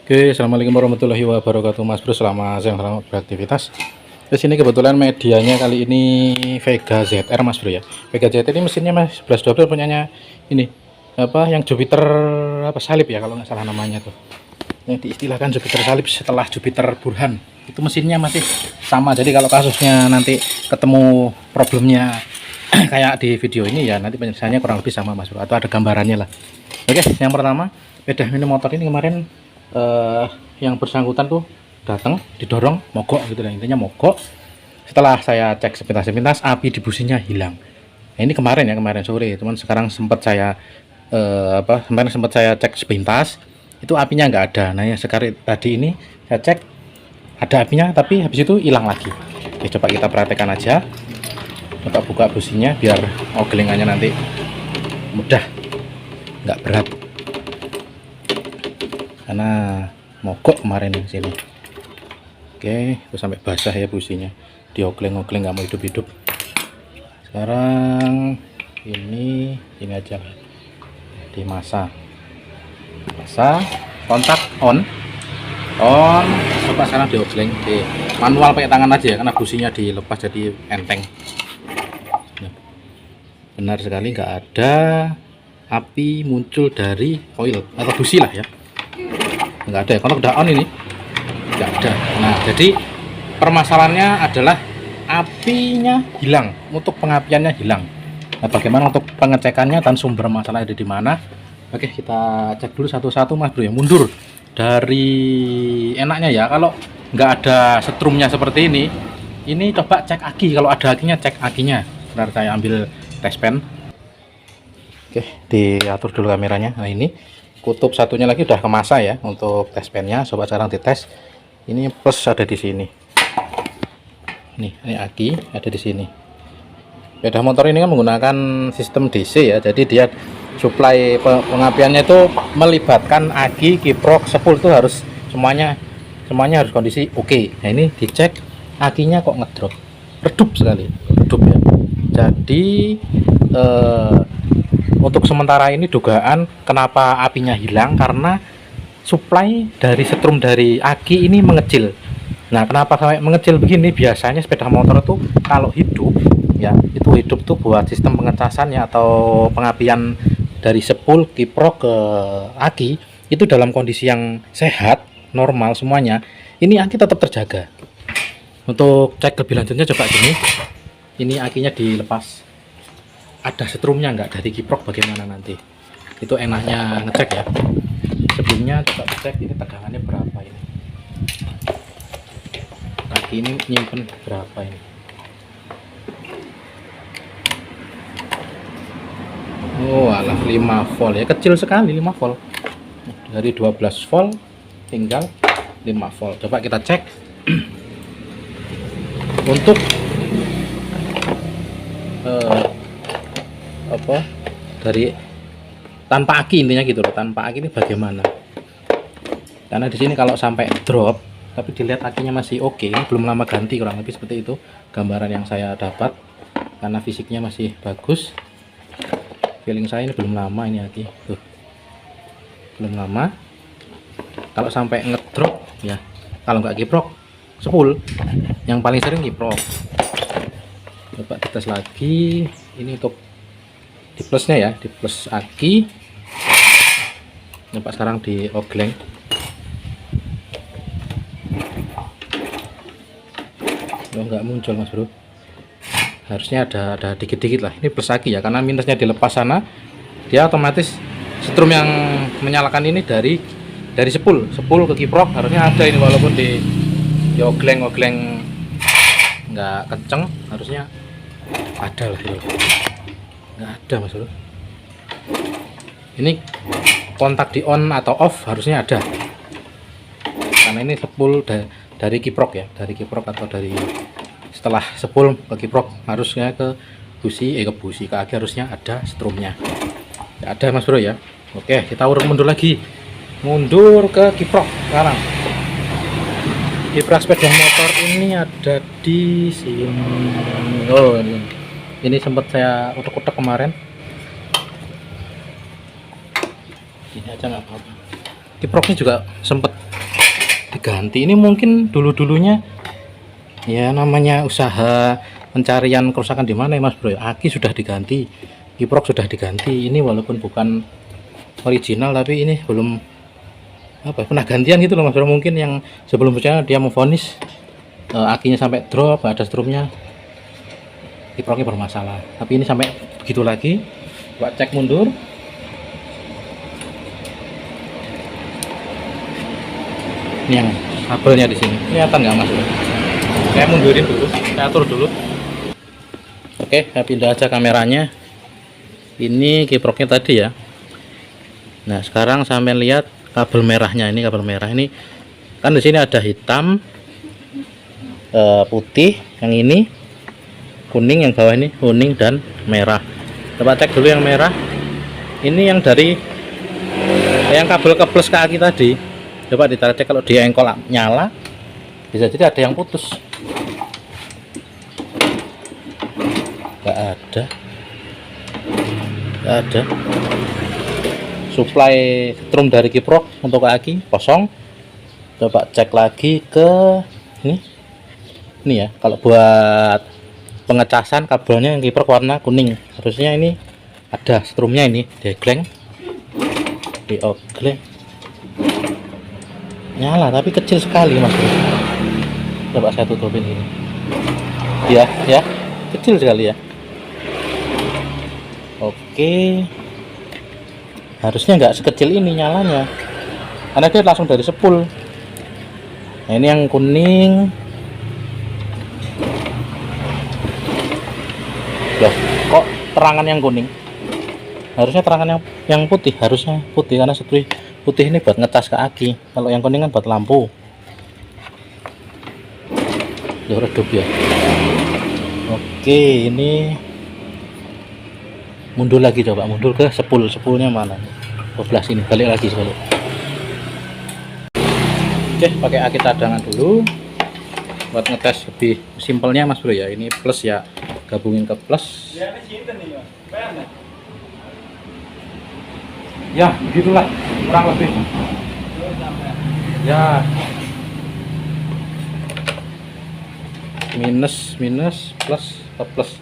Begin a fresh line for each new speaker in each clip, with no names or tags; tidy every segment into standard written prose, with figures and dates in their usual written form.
Oke, assalamualaikum warahmatullahi wabarakatuh, Mas Bro. Selamat siang, selamat beraktivitas. Di sini kebetulan medianya kali ini Vega ZR, Mas Bro ya. Vega ZR ini mesinnya Mas 1112 punyanya ini apa yang Jupiter apa salib ya kalau nggak salah namanya tuh. Yang diistilahkan Jupiter salib setelah Jupiter Burhan. Itu mesinnya masih sama. Jadi kalau kasusnya nanti ketemu problemnya kayak di video ini ya, nanti penyelesaiannya kurang lebih sama, Mas Bro, atau ada gambarannya lah. Oke, yang pertama beda ini motor ini kemarin yang bersangkutan tuh datang didorong mogok gitu lah, intinya mogok. Setelah saya cek sepintas api di businya hilang. Nah, ini kemarin ya, kemarin sore, cuman sekarang sempat saya kemarin sempat saya cek sepintas itu apinya nggak ada. Nah yang sekarang tadi ini saya cek ada apinya tapi habis itu hilang lagi. Oke, coba kita perhatikan aja, coba buka businya biar oglengannya nanti mudah, nggak berat karena mogok kemarin di sini. Oke, itu sampai basah ya businya, diogleng-ogleng nggak mau hidup-hidup. Sekarang ini aja di masa kontak on, coba sekarang diogleng di manual pakai tangan aja ya karena businya dilepas jadi enteng. Benar sekali, nggak ada api muncul dari koil atau busi lah ya, nggak ada ya. Kalau udah on ini nggak ada. Nah jadi permasalahannya adalah apinya hilang, untuk pengapiannya hilang. Nah bagaimana untuk pengecekannya dan sumber masalah ada di mana? Oke, kita cek dulu satu-satu, Mas Bro ya. Mundur dari enaknya ya, kalau nggak ada setrumnya seperti ini coba cek aki. Kalau ada akinya cek akinya. Bentar saya ambil tes pen. Oke, diatur dulu kameranya. Nah ini kutub satunya lagi udah kemasa ya untuk tes pennya. Coba sekarang dites. Ini plus ada di sini. Nih, ini aki ada di sini. Sepeda motor ini kan menggunakan sistem DC ya. Jadi dia suplai pengapiannya itu melibatkan aki, kiprok, sepul itu harus semuanya harus kondisi oke. Nah ini dicek akinya kok ngedrop, redup sekali, redup ya. Jadi untuk sementara ini dugaan kenapa apinya hilang karena suplai dari setrum dari aki ini mengecil. Nah kenapa sampai mengecil begini? Biasanya sepeda motor itu kalau hidup ya, itu hidup tuh buat sistem pengecasannya atau pengapian dari sepul, kiprok ke aki itu dalam kondisi yang sehat, normal semuanya, ini aki tetap terjaga. Untuk cek lebih lanjutnya coba gini, ini akinya dilepas, ada setrumnya nggak dari kiprok, bagaimana nanti itu enaknya ngecek ya. Sebelumnya coba cek ini tegangannya berapa, ini aki ini nyimpen berapa ini. Oh alah, 5 volt ya, kecil sekali 5 volt. Dari 12 volt tinggal 5 volt. Coba kita cek untuk dari tanpa aki, intinya gitu loh, tanpa aki ini bagaimana. Karena di sini kalau sampai drop tapi dilihat akinya masih oke, ini belum lama ganti, kurang lebih seperti itu gambaran yang saya dapat, karena fisiknya masih bagus. Feeling saya ini belum lama ini aki tuh, belum lama. Kalau sampai ngedrop ya, kalau nggak kiprok sepul, yang paling sering kiprok. Coba dites lagi, ini untuk di plusnya ya, di plus aki. Coba sekarang di ogleng. Oh nggak muncul, Mas Bro, harusnya ada dikit-dikit lah. Ini plus aki ya, karena minusnya dilepas sana, dia otomatis setrum yang menyalakan ini dari sepul ke kiprok harusnya ada ini, walaupun di ogleng nggak kenceng harusnya ada lah ya. Nggak ada, Mas Bro. Ini kontak di on atau off harusnya ada, karena ini sepul dari kiprok ya, dari kiprok atau dari setelah sepul ke kiprok harusnya ke busi, ke aki harusnya ada strumnya ya, ada, Mas Bro ya. Oke, kita urut mundur lagi, mundur ke kiprok. Sekarang kiprok sepeda motor ini ada di sini. Oh ini sempat saya utek-utek kemarin, ini aja nggak apa-apa. kiproknya juga sempet diganti. Ini mungkin dulu-dulunya ya namanya usaha pencarian kerusakan di mana ya Mas Bro, aki sudah diganti, kiprok sudah diganti. Ini walaupun bukan original tapi ini belum apa pernah gantian gitu loh Mas Bro. Mungkin yang sebelumnya dia memvonis akinya sampai drop, ada strumnya, kiproknya bermasalah. Tapi ini sampai begitu lagi. Coba cek mundur. Ini yang kabelnya di sini kelihatan nggak Mas Bro? Saya mundurin dulu, saya atur dulu. Oke, saya pindah aja kameranya. Ini kiproknya tadi ya. Nah sekarang sampai lihat kabel merahnya. Ini kabel merah ini kan di sini ada hitam, putih, yang ini kuning, yang bawah ini kuning dan merah. Coba cek dulu yang merah. Ini yang dari yang kabel ke plus ke aki tadi. Coba ditarik cek, kalau dia engkol nyala bisa jadi ada yang putus. Nggak ada, nggak ada. Suplai strum dari kiprok untuk aki kosong. Coba cek lagi ke ini ya. Kalau buat pengecasan kabelnya yang kiprok warna kuning, harusnya ini ada strumnya, ini degleng, diogleng, nyala tapi kecil sekali Mas Bro. Coba saya tutupin ini ya, kecil sekali ya. Oke, harusnya nggak sekecil ini nyalanya karena dia langsung dari spool. Nah ini yang kuning loh, kok terangan yang kuning, harusnya terangan yang putih, harusnya putih karena setui putih ini buat ngecas ke aki, kalau yang kuning kan buat lampu. Udah redup ya. Oke, ini mundur lagi, coba mundur ke spoolnya mana, sebelah sini, balik lagi sebalik. Oke, pakai aki cadangan dulu buat ngetes lebih simpelnya Mas Bro ya. Ini plus ya, gabungin ke plus ya, begitulah kurang lebih ya. Minus plus ke plus.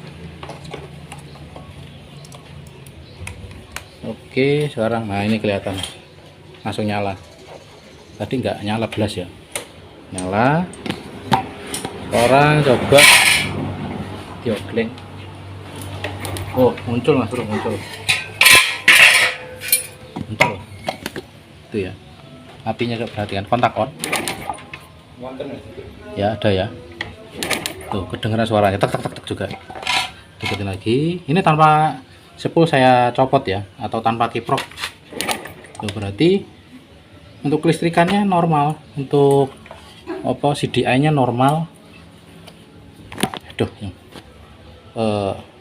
Oke, sekarang nah ini kelihatan langsung nyala. Tadi nggak nyala belas ya, nyala. Sekarang coba diogleng. Oh muncul Mas Bro, muncul itu ya. Apinya coba perhatikan, kontak on ya, ada ya tuh, kedengeran suaranya tek tek tek tek juga. Deketin lagi, ini tanpa spool saya copot ya, atau tanpa kiprok tuh, berarti untuk kelistrikannya normal, untuk apa CDI nya normal. Aduh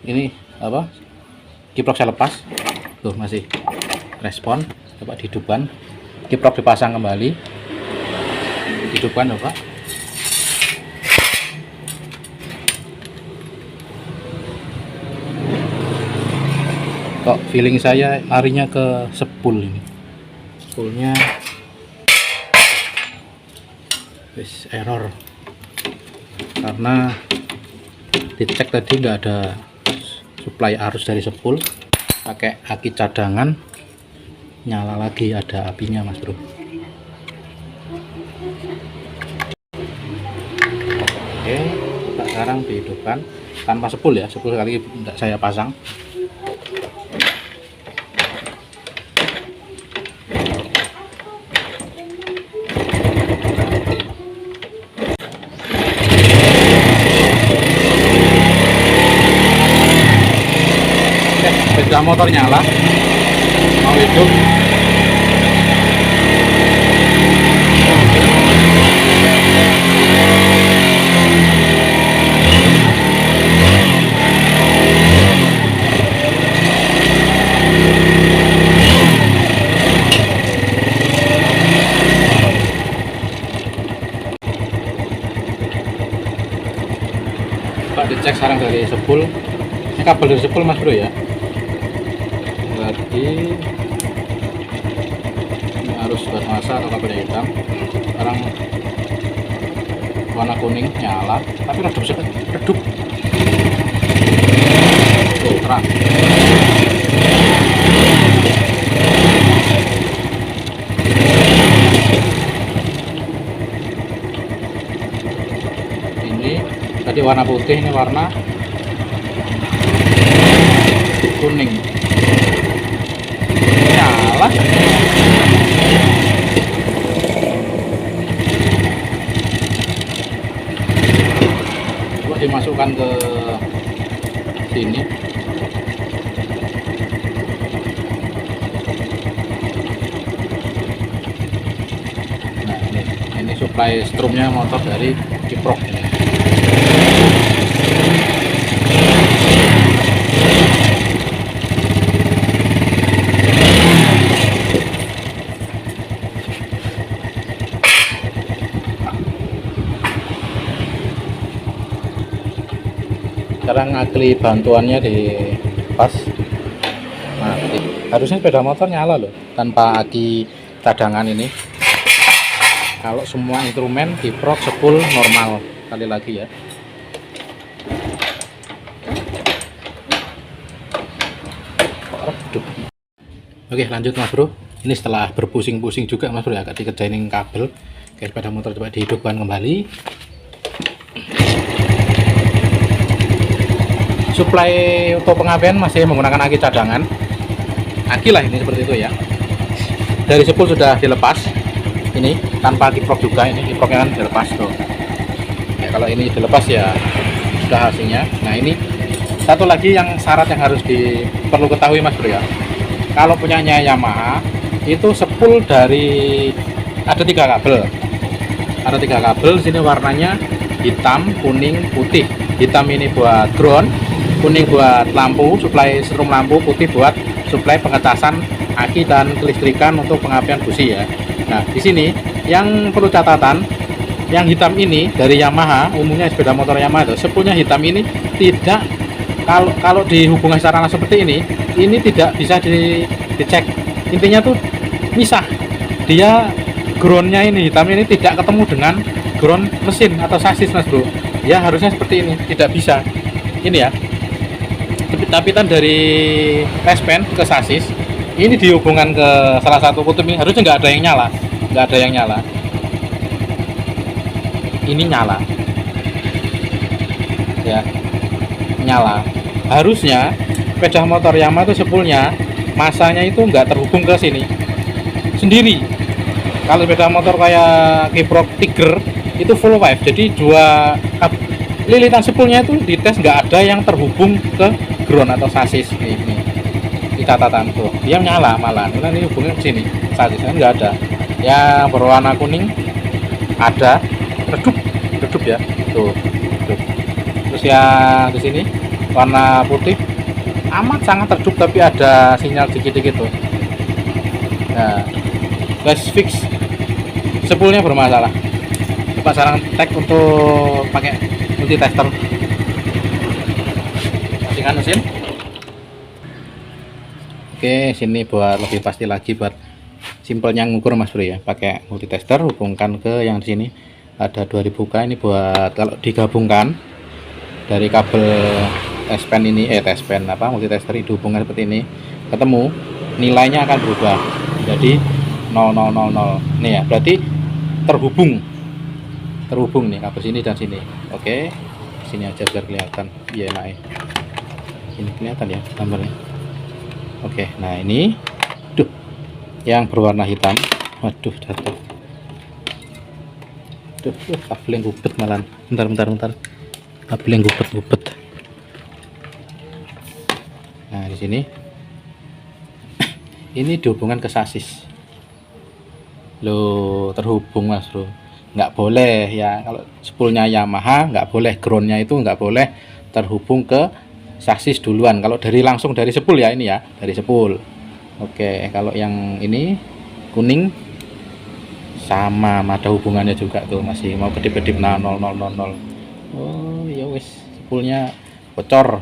ini apa, kiprok saya lepas tuh, masih respon. Coba dihidupkan, kiprok dipasang kembali, hidupkan coba. Kok feeling saya larinya ke spool, ini spoolnya wis error karena dicek tadi nggak ada suplai arus dari spool. Pakai aki cadangan, nyala lagi, ada apinya Mas Bro. Oke, sekarang dihidupkan tanpa spool ya, spool kali tidak saya pasang. Sepeda motor nyala, mau hidup. Pak dicek sekarang dari spool, ini kabel dari spool Mas Bro ya. Berarti ini harus buat masa atau kabel hitam. Sekarang warna kuning nyala, tapi redup sedikit, redup. Tuh, terang. Ini tadi warna putih, ini warna kuning. Nyala. Coba dimasukkan ke sini. Nah, ini supply strumnya motor dari Kiprok ini. Sekarang ngakli bantuannya di pas mati. Harusnya sepeda motor nyala loh tanpa aki cadangan ini. Kalau semua instrumen Kiprok sepul normal. Kali lagi ya. Oke, lanjut Mas Bro. Ini setelah berpusing-pusing juga Mas Bro ya, agak dikerjain kabel. Oke, sepeda motor coba dihidupkan kembali. Suplai untuk pengapian masih menggunakan aki cadangan. Aki lah ini seperti itu ya. Dari sepul sudah dilepas. Ini tanpa Kiprok juga, ini Kiproknya kan dilepas tuh. Ya, kalau ini dilepas ya sudah hasilnya. Nah, ini satu lagi yang syarat yang harus perlu ketahui Mas Bro ya. Kalau punyanya Yamaha itu sepul dari ada 3 kabel. Ada 3 kabel, sini warnanya hitam, kuning, putih. Hitam ini buat ground, kuning buat lampu, suplai strum lampu, putih buat suplai pengecasan aki dan kelistrikan untuk pengapian busi ya. Nah, di sini yang perlu catatan, yang hitam ini dari Yamaha, umumnya sepeda motor Yamaha itu sepulnya hitam ini tidak, kalau dihubungkan secara langsung seperti ini tidak bisa dicek. Intinya tuh misah. Dia groundnya ini hitam ini tidak ketemu dengan ground mesin atau sasis Mas Bro. Ya harusnya seperti ini, tidak bisa. Ini ya. Tapi kan dari tespen ke sasis ini dihubungkan ke salah satu kutub ini, harusnya nggak ada yang nyala, nggak ada yang nyala. Ini nyala ya, nyala. Harusnya sepeda motor Yamaha itu sepulnya masanya itu nggak terhubung ke sini sendiri. Kalau sepeda motor kayak Kiprok Tiger itu full wave, jadi dua lilitan sepulnya itu dites nggak ada yang terhubung ke ground atau sasis. Ini di catatan tuh dia nyala, malah ini hubungnya ke sini, sasis kan nggak ada. Yang berwarna kuning ada, redup ya tuh, redup. Terus yang di sini warna putih amat sangat redup, tapi ada sinyal dikit-dikit tuh. Nah, guys, fix sepulnya bermasalah. Coba sekarang tag untuk pakai multi tester. Matikan mesin. Oke, sini buat lebih pasti lagi, buat simpelnya ngukur Mas Bro ya, pakai multi tester, hubungkan ke yang di sini ada 2000K. Ini buat kalau digabungkan dari kabel tespen ini, tespen apa multi tester dihubungkan seperti ini, ketemu nilainya akan berubah jadi 0000 nih ya, berarti terhubung nih kabel sini dan sini. Oke, sini aja biar kelihatan. Iya, naik ini kelihatan ya gambarnya. Oke, nah ini yang berwarna hitam, waduh jatuh, kabel yang gubet malah. Bentar, kabel yang gubet. Nah, di sini ini dihubungkan ke sasis. Loh, terhubung Mas Bro. Nggak boleh ya, kalau spoolnya Yamaha nggak boleh, groundnya itu nggak boleh terhubung ke sasis duluan. Kalau langsung dari spool ya, ini ya, dari spool. Oke, kalau yang ini kuning sama ada hubungannya juga tuh, masih mau kedip-kedip. Nah, 0000. Oh ya wis, spoolnya bocor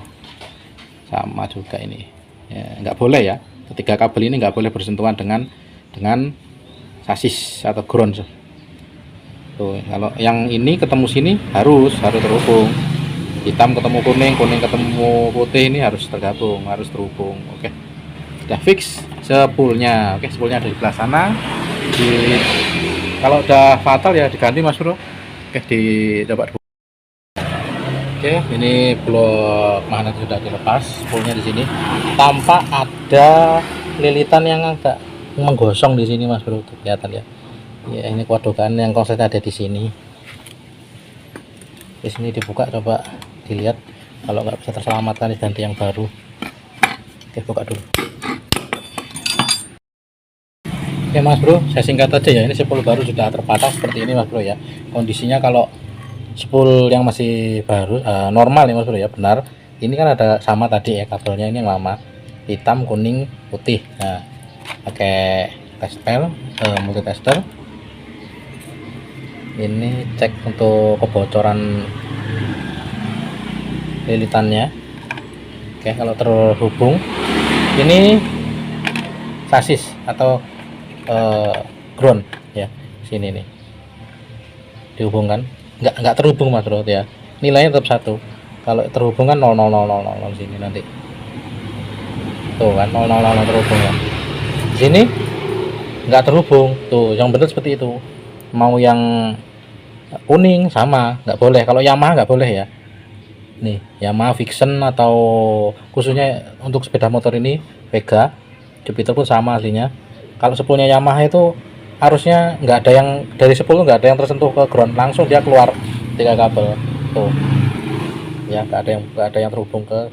sama juga ini ya, nggak boleh ya, ketiga kabel ini nggak boleh bersentuhan dengan sasis atau ground. Tuh, kalau yang ini ketemu sini harus terhubung. Hitam ketemu kuning, kuning ketemu putih, ini harus tergabung, harus terhubung. Oke, udah fix spoolnya. Oke, spoolnya ada di sebelah sana. Kalau udah fatal ya diganti Mas Bro. Oke, dapat. Oke, ini blok magnet sudah dilepas, spoolnya di sini. Tampak ada lilitan yang agak menggosong di sini Mas Bro, kelihatan ya. Ya, ini kodokan yang konsletnya ada di sini. Di sini dibuka, coba dilihat. Kalau nggak bisa terselamatkan diganti yang baru. Oke, buka dulu. Oke Mas Bro, saya singkat aja ya. Ini spool baru sudah terpasang seperti ini Mas Bro ya. Kondisinya kalau spool yang masih baru normal ya Mas Bro ya, benar. Ini kan ada sama tadi ya kabelnya, ini yang lama, hitam, kuning, putih. Nah, pakai tester, multitester. Ini cek untuk kebocoran lilitannya. Oke, kalau terhubung, ini sasis atau ground ya, sini nih dihubungkan. Nggak terhubung Mas Bro ya, nilainya tetap 1. Kalau terhubung kan 00000 sini nanti tuh kan 000 terhubung ya. Sini nggak terhubung tuh, yang benar seperti itu. Mau yang kuning sama nggak boleh, kalau Yamaha nggak boleh ya. Nih Yamaha Vixen atau khususnya untuk sepeda motor ini Vega, Jupiter pun sama aslinya. Kalau spoolnya Yamaha itu harusnya nggak ada yang dari spool, nggak ada yang tersentuh ke ground, langsung dia keluar 3 kabel tuh ya. Nggak ada yang terhubung ke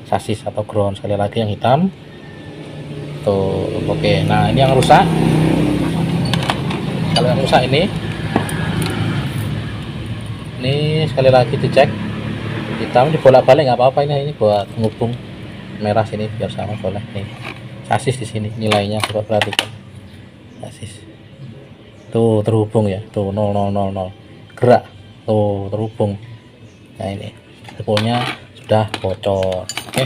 sasis atau ground. Sekali lagi yang hitam tuh. Oke, nah ini yang rusak. Kalau yang rusak ini sekali lagi dicek, hitam dibolak-balik nggak apa-apa. Ini buat menghubung, merah sini biar sama boleh. Nih sasis di sini nilainya, coba perhatikan sasis tuh terhubung ya, tuh 000 gerak tuh terhubung. Nah ini spoolnya sudah bocor. Oke,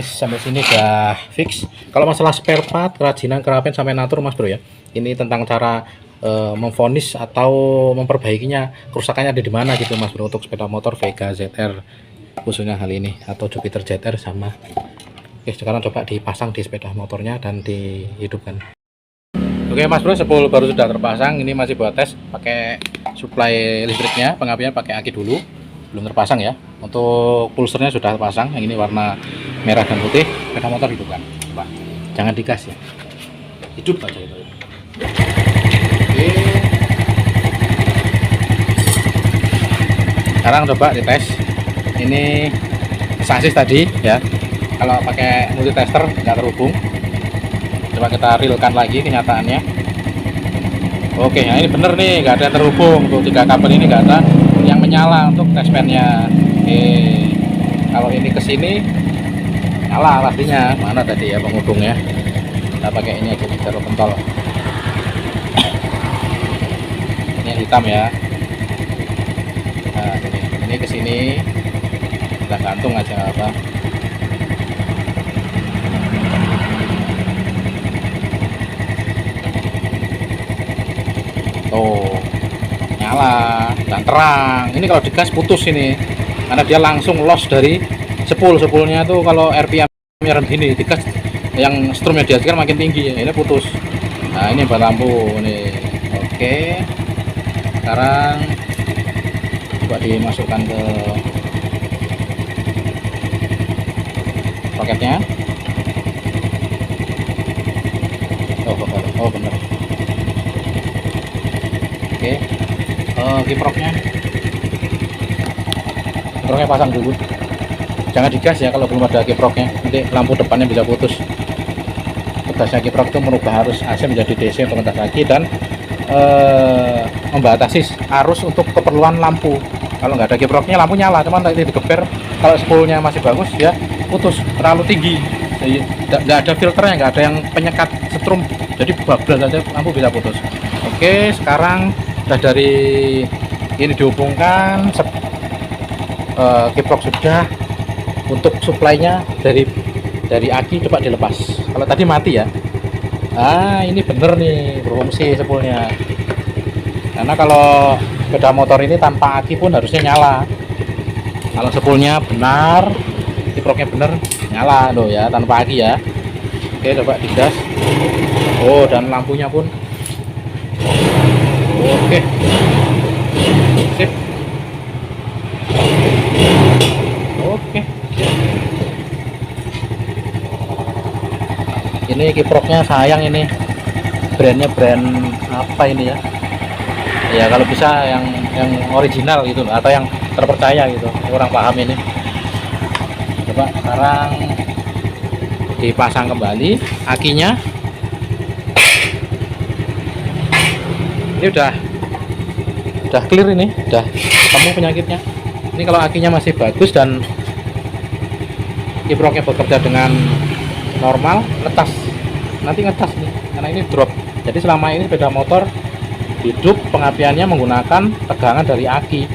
sampai sini udah fix. Kalau masalah spare part, kerajinan, kerapian sampai natur Mas Bro ya, ini tentang cara memvonis atau memperbaikinya, kerusakannya ada di mana gitu Mas Bro, untuk sepeda motor Vega ZR khususnya hal ini, atau Jupiter ZR sama. Oke, sekarang coba dipasang di sepeda motornya dan dihidupkan. Oke Mas Bro, spool baru sudah terpasang. Ini masih buat tes pakai suplai listriknya, pengapian pakai aki dulu, belum terpasang ya. Untuk pulsernya sudah terpasang, yang ini warna merah dan putih. Sepeda motor hidupkan, coba jangan digas ya, hidup aja itu. Oke, sekarang coba dites. Ini sasis tadi ya, kalau pakai multitester nggak terhubung. Coba kita realkan lagi kenyataannya. Oke, nah ini bener nih, nggak ada yang terhubung. Tuh 3 kabel ini nggak ada yang menyala untuk testpennya. Oke, kalau ini ke sini nyala pastinya. Mana tadi ya penghubungnya? Kita pakai ini aja, taruh pentol. Ini yang hitam ya. Nah ini ke sini, kita gantung aja nggak apa. Tuh nyala dan terang. Ini kalau digas putus ini, karena dia langsung loss dari spoolnya tuh. Kalau RPM-nya gini, digas yang strumnya dihasilkan makin tinggi, ini putus. Nah ini buat lampu nih. Oke, sekarang coba dimasukkan ke soketnya. Oh bener. Oke, kiproknya pasang dulu, jangan digas ya kalau belum ada kiproknya, nanti lampu depannya bisa putus. Tugasnya kiprok itu merubah arus AC menjadi DC untuk ngetas lagi, dan membatasi arus untuk keperluan lampu. Kalau nggak ada kiproknya lampu nyala, cuman nanti digeber. Kalau spoolnya masih bagus ya putus, terlalu tinggi, jadi nggak ada filternya, nggak ada yang penyekat setrum, jadi bablas saja lampu bisa putus. Oke, sekarang sudah dari ini dihubungkan, kiprok sudah. Untuk suplainya dari aki coba dilepas. Kalau tadi mati ya, Ini bener nih berfungsi spoolnya, karena kalau sepeda motor ini tanpa aki pun harusnya nyala. Kalau spoolnya benar, kiproknya bener, nyala loh ya, tanpa aki ya. Oke, coba digas. Oh, dan lampunya pun oke, sip. Oke, ini kiproknya sayang, ini brandnya brand apa ini ya? Ya kalau bisa yang original gitu, atau yang terpercaya gitu. Kurang paham ini. Coba sekarang dipasang kembali akinya. Ini udah clear, ini udah ketemu penyakitnya. Ini kalau akinya masih bagus dan kiproknya bekerja dengan normal, ngetas. Nanti ngetas nih, karena ini drop. Jadi selama ini sepeda motor hidup pengapiannya menggunakan tegangan dari aki.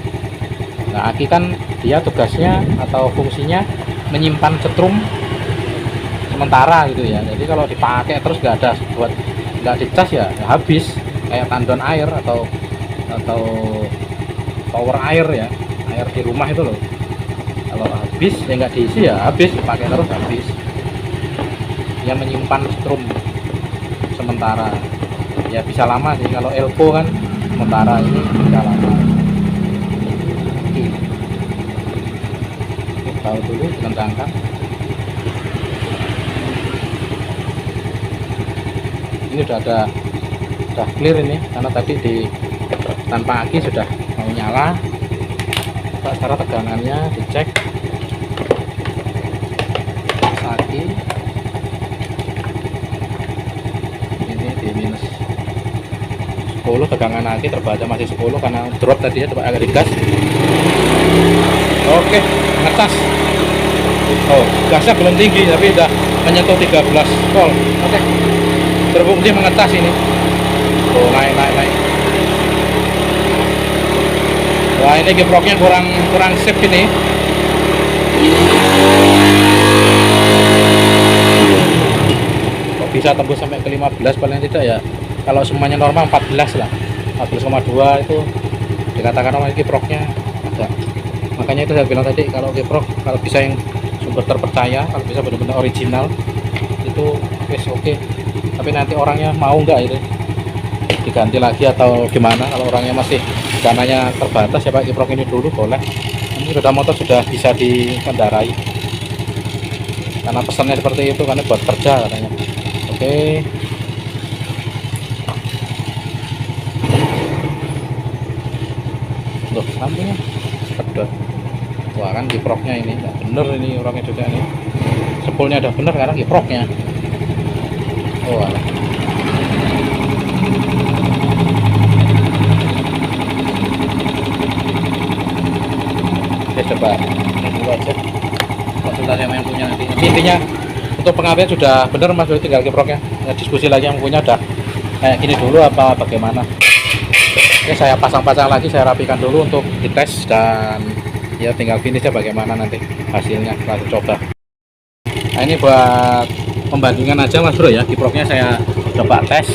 Nah, aki kan dia tugasnya atau fungsinya menyimpan setrum sementara gitu ya. Jadi kalau dipakai terus nggak dicas ya habis, kayak tandon air atau tower air ya, air di rumah itu loh. Kalau habis ya nggak diisi ya habis, dipakai terus habis. Dia menyimpan setrum sementara. Ya bisa lama sih, kalau elko kan sementara, ini bisa lama. Oke, tahu dulu dikencangkan. Ini udah clear ini, karena tadi tanpa aki sudah mau nyala. Cara tegangannya dicek, aki ini di minus 10, tegangan aki terbaca masih 10 karena drop tadi ya. Coba agak digas. Oke, ngetas. Oh, gasnya belum tinggi tapi udah menyentuh 13 volt. Oke, berfungsi mengetas ini. Oh, naik. Wah, ini kiproknya kurang sip ini. Kok bisa tembus sampai ke 15 paling tidak ya. Kalau semuanya normal 14 lah, 14,2 itu dikatakan normal. Kiproknya agak, makanya itu saya bilang tadi, kalau kiprok kalau bisa yang sumber terpercaya, kalau bisa benar-benar original itu wes oke. Tapi nanti orangnya mau nggak itu diganti lagi atau gimana? Kalau orangnya masih dananya terbatas ya Pak, kiprok ini dulu boleh. Ini sepeda motor sudah bisa dikendarai karena pesannya seperti itu, karena buat kerja katanya. Oke, loh lampunya pedot. Wah, kan kiproknya ini nggak bener, ini orangnya juga nih. Spoolnya udah bener, sekarang kiproknya. Oh alah. Oke, coba dulu aja konsultasi sama yang punya nanti. Intinya untuk pengapian sudah bener Mas, tinggal kiproknya. Ya, diskusi lagi yang punya udah kayak gini dulu apa bagaimana. Oke, saya pasang-pasang lagi, saya rapikan dulu untuk dites, dan ya tinggal finishnya bagaimana nanti hasilnya setelah coba. Nah, ini buat pembandingan aja Mas Bro ya, kiproknya saya coba tes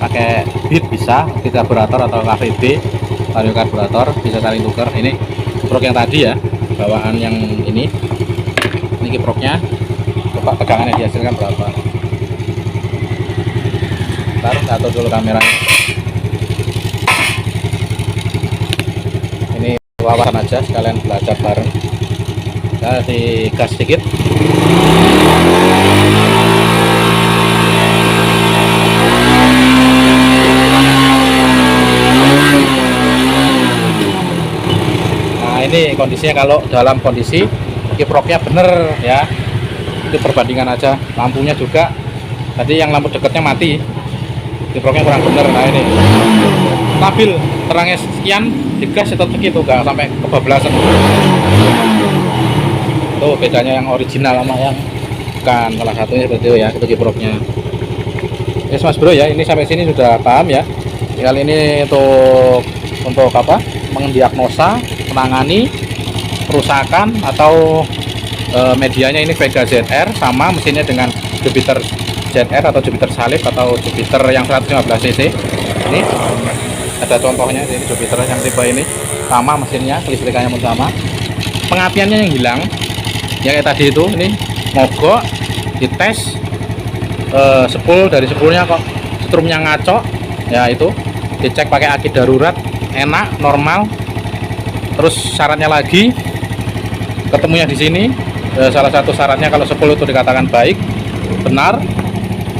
pakai bit, bisa di karburator atau KVB vario karburator, bisa saling tukar. Ini kiprok yang tadi ya, bawaan yang ini kiproknya. Coba tegangannya dihasilkan berapa. Ntar atur dulu kameranya. Ini wawasan aja, sekalian belajar bareng. Kita digas sedikit. Nah, ini kondisinya kalau dalam kondisi kiproknya bener ya. Itu perbandingan aja. Lampunya juga tadi yang lampu dekatnya mati, kiproknya kurang bener. Nah, ini stabil, terangnya sekian, digas tetap segitu, nggak sampai kebablasan. Tuh bedanya yang original sama yang bukan. Salah satunya seperti itu ya, itu kiproknya. Yes Mas Bro ya, ini sampai sini sudah paham ya. Kali ini untuk apa? Mendiagnosa, menangani kerusakan atau medianya ini Vega ZR sama mesinnya dengan Jupiter ZR atau Jupiter salib atau Jupiter yang 115 cc. Ini ada contohnya, ini Jupiter yang tipe ini sama mesinnya, kelistrikannya pun sama, pengapiannya yang hilang ya kayak tadi itu. Ini mogok, dites, spool dari spoolnya kok strumnya ngaco ya, itu dicek pakai aki darurat, enak, normal. Terus syaratnya lagi ketemunya di sini, salah satu syaratnya kalau spool itu dikatakan baik, benar.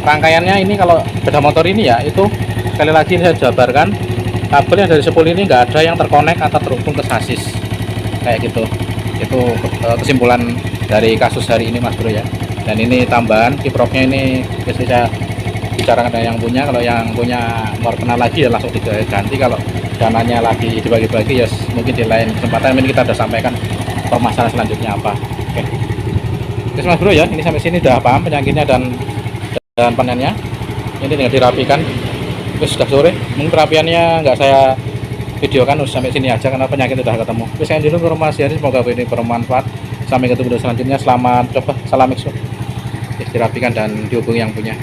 Rangkaiannya ini kalau beda motor ini ya, itu sekali lagi saya jabarkan, kabel yang dari spool ini nggak ada yang terkonek atau terhubung ke sasis kayak gitu. Itu kesimpulan dari kasus hari ini Mas Bro ya. Dan ini tambahan kiproknya ini saya bicarakan dengan yang punya. Kalau yang punya mau kenal lagi ya langsung diganti, kalau dananya lagi dibagi-bagi ya mungkin di lain kesempatan ini kita udah sampaikan permasalahan selanjutnya apa. Oke. Terus Mas Bro ya, ini sampai sini udah paham penyakitnya dan panennya. Ini tinggal dirapikan. Terus sudah sore, mungkin perapiannya nggak saya videokan, sampai sini aja karena penyakit udah ketemu. Terus saya dulu informasi hari, semoga ini bermanfaat. Sampai ketemu video selanjutnya. Selamat coba, salam ekso. Dirapikan dan dihubungi yang punya.